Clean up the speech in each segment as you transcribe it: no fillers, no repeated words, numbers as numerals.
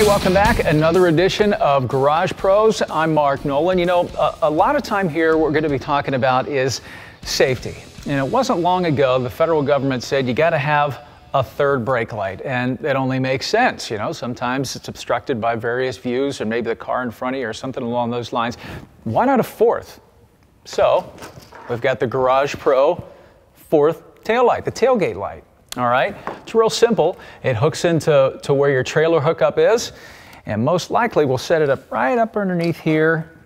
Hey, welcome back. Another edition of Garage Pros. I'm Mark Nolan. You know, a lot of time here we're going to be talking about is safety. And it wasn't long ago the federal government said you got to have a third brake light, and it only makes sense. You know, sometimes it's obstructed by various views or maybe the car in front of you or something along those lines. Why not a fourth? So we've got the Garage Pro fourth tail light, the tailgate light. All right, it's real simple. It hooks into where your trailer hookup is, and most likely we'll set it up right up underneath here.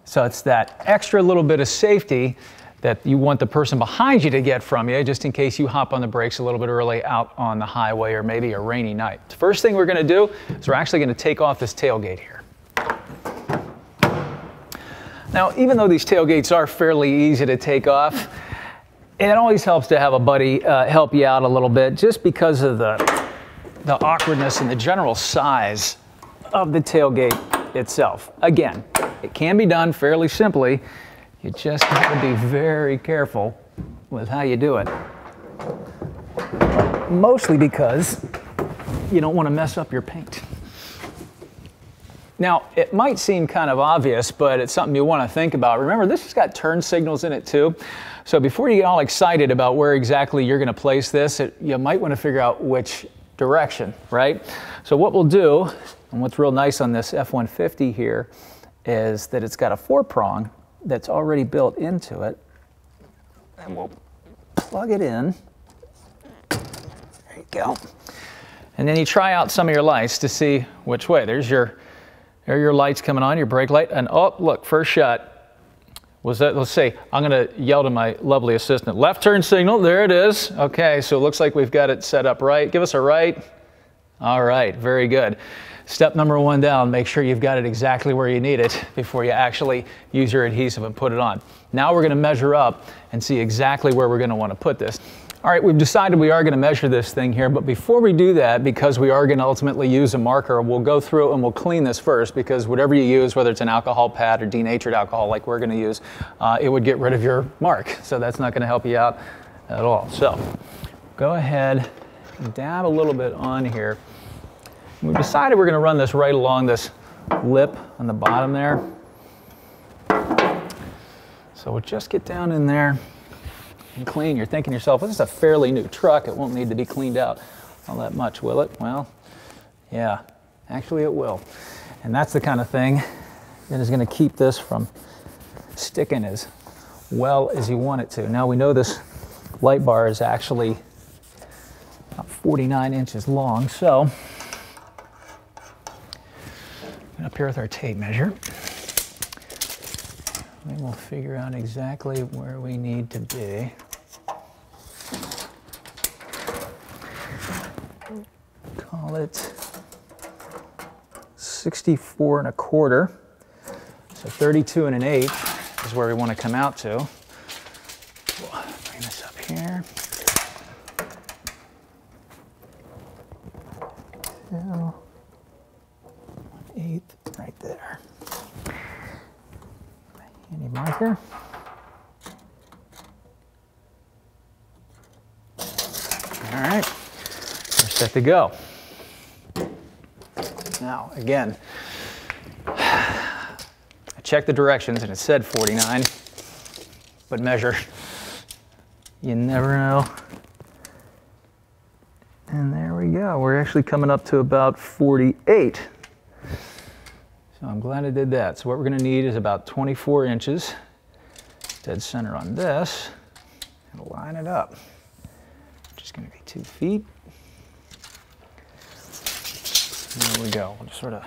So it's that extra little bit of safety that you want the person behind you to get from you, just in case you hop on the brakes a little bit early out on the highway or maybe a rainy night. The first thing we're going to do is we're actually going to take off this tailgate here. Now, even though these tailgates are fairly easy to take off, it always helps to have a buddy help you out a little bit, just because of the awkwardness and the general size of the tailgate itself. Again, it can be done fairly simply. You just have to be very careful with how you do it. Mostly because you don't want to mess up your paint. Now, it might seem kind of obvious, but it's something you want to think about. Remember, this has got turn signals in it too. So before you get all excited about where exactly you're going to place this, you might want to figure out which direction, right? So what we'll do, and what's real nice on this F-150 here, is that it's got a 4-prong that's already built into it. And we'll plug it in. There you go. And then you try out some of your lights to see which way. There are your lights coming on, your brake light, and oh, look, first shot was that, let's see, I'm gonna yell to my lovely assistant, left turn signal, there it is. Okay, so it looks like we've got it set up right. Give us a right. All right, very good. Step number 1 down, make sure you've got it exactly where you need it before you actually use your adhesive and put it on. Now we're gonna measure up and see exactly where we're gonna wanna put this. All right, we've decided we are going to measure this thing here, but before we do that, because we are going to ultimately use a marker, we'll go through and we'll clean this first, because whatever you use, whether it's an alcohol pad or denatured alcohol like we're going to use, it would get rid of your mark. So that's not going to help you out at all. So go ahead and dab a little bit on here. We've decided we're going to run this right along this lip on the bottom there. So we'll just get down in there and clean. You're thinking to yourself, well, this is a fairly new truck. It won't need to be cleaned out all that much, will it? Well, yeah, actually it will. And that's the kind of thing that is going to keep this from sticking as well as you want it to. Now we know this light bar is actually about 49 inches long, so up here with our tape measure, we will figure out exactly where we need to be. Call it 64 1/4. So 32 1/8 is where we want to come out to. We'll bring this up here. 1/8 right there. Handy marker. All right, we're set to go. Now, again, I checked the directions and it said 49, but measure, you never know. And there we go. We're actually coming up to about 48. So I'm glad I did that. So what we're going to need is about 24 inches, dead center on this, and line it up. Which is going to be 2 feet. There we go. We'll just sort of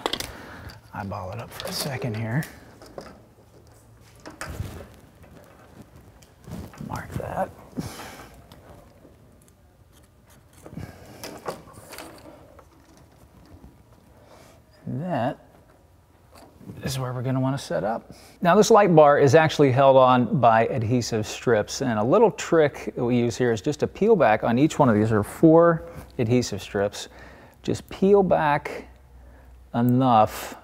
eyeball it up for a second here. Mark that. And that is where we're going to want to set up. Now this light bar is actually held on by adhesive strips, and a little trick that we use here is just to peel back on each one of these. There are 4 adhesive strips. Just peel back enough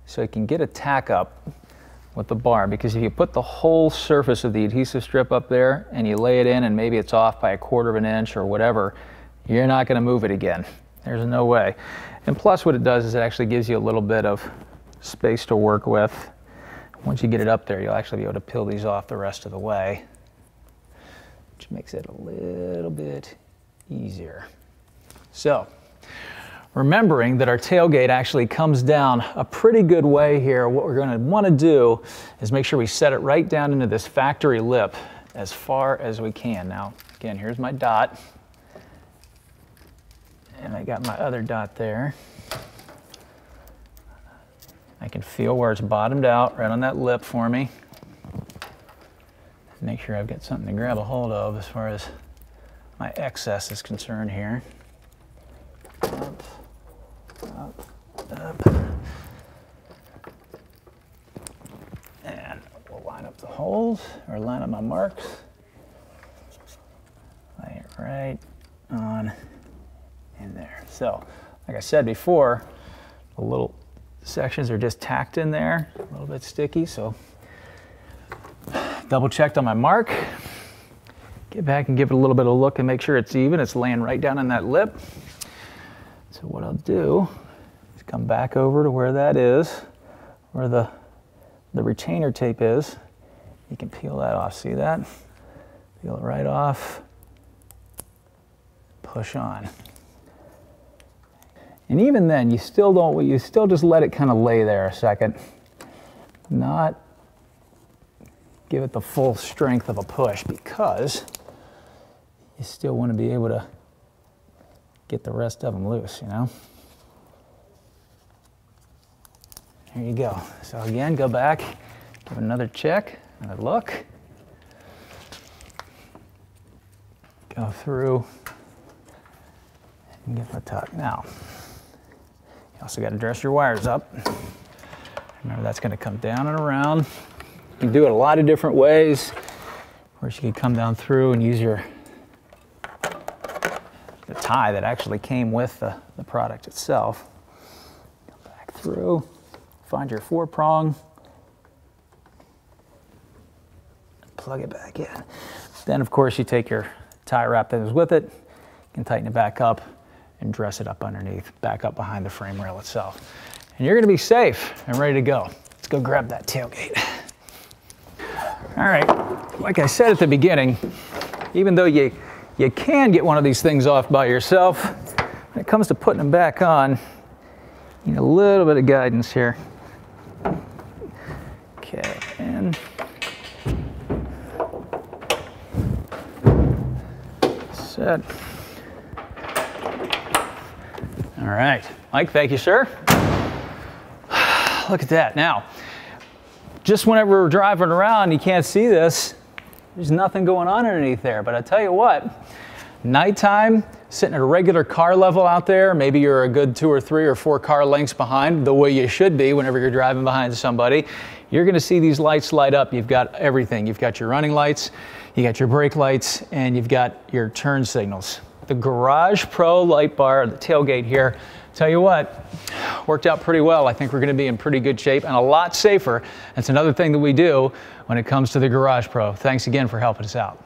so you can get a tack up with the bar, because if you put the whole surface of the adhesive strip up there and you lay it in and maybe it's off by 1/4 of an inch or whatever, you're not going to move it again. There's no way. And plus what it does is it actually gives you a little bit of space to work with. Once you get it up there, you'll actually be able to peel these off the rest of the way, which makes it a little bit easier. So, remembering that our tailgate actually comes down a pretty good way here, what we're going to want to do is make sure we set it right down into this factory lip as far as we can. Now, again, here's my dot, and I got my other dot there. I can feel where it's bottomed out right on that lip for me. Make sure I've got something to grab a hold of as far as my excess is concerned here. Up, up, up. And we'll line up the holes, or line up my marks. Lay it right on in there. So, like I said before, the little sections are just tacked in there, a little bit sticky, so double checked on my mark. Get back and give it a little bit of a look and make sure it's even. It's laying right down on that lip. So what I'll do is come back over to where that is, where the retainer tape is. You can peel that off, see that? Peel it right off, push on. And even then, you still just let it kind of lay there a second. Not give it the full strength of a push, because you still want to be able to get the rest of them loose, you know? There you go. So again, go back, give it another check, another look. Go through and get my tuck. Now, you also got to dress your wires up. Remember, that's going to come down and around. You can do it a lot of different ways. Of course, you can come down through and use the tie that actually came with the product itself. Go back through, find your 4-prong, plug it back in. Then, of course, you take your tie wrap that is with it, you can tighten it back up and dress it up underneath, back up behind the frame rail itself. And you're going to be safe and ready to go. Let's go grab that tailgate. All right, like I said at the beginning, even though you can get one of these things off by yourself, when it comes to putting them back on, you need a little bit of guidance here. Okay, and set. All right, Mike, thank you, sir. Look at that. Now, just whenever we're driving around, you can't see this. There's nothing going on underneath there. But I tell you what, nighttime, sitting at a regular car level out there, maybe you're a good 2 or 3 or 4 car lengths behind, the way you should be whenever you're driving behind somebody, you're going to see these lights light up. You've got everything. You've got your running lights, you got your brake lights, and you've got your turn signals. The GaragePros light bar, the tailgate here, tell you what, worked out pretty well. I think we're going to be in pretty good shape and a lot safer. That's another thing that we do when it comes to the GaragePros. Thanks again for helping us out.